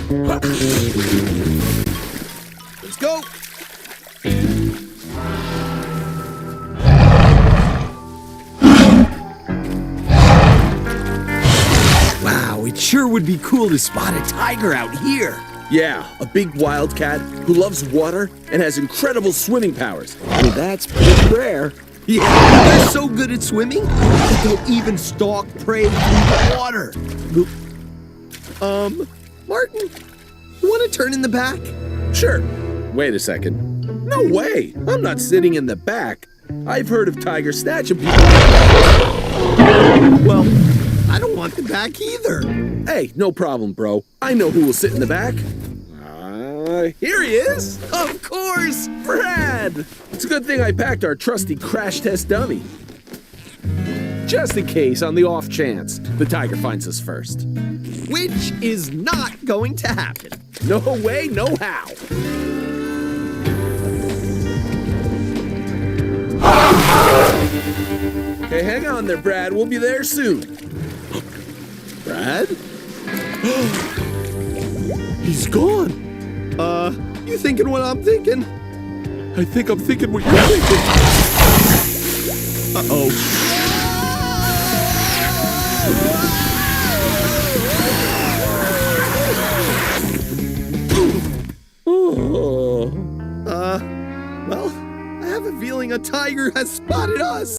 Let's go. Wow, it sure would be cool to spot a tiger out here. Yeah, a big wildcat who loves water and has incredible swimming powers. I mean, that's pretty rare. Yeah, they're so good at swimming that they'll even stalk prey through the water. Martin, you want to turn in the back? Sure. Wait a second. No way. I'm not sitting in the back. I've heard of tigers snatching people. Well, I don't want the back either. Hey, no problem, bro. I know who will sit in the back. Here he is. Of course, Brad! It's a good thing I packed our trusty crash test dummy. Just in case, on the off chance, the tiger finds us first. which is not going to happen. No way, no how. Okay, hang on there, Brad. We'll be there soon. Brad? He's gone. You thinking what I'm thinking? I think I'm thinking what you're thinking. Uh-oh. Oh. Well, I have a feeling a tiger has spotted us.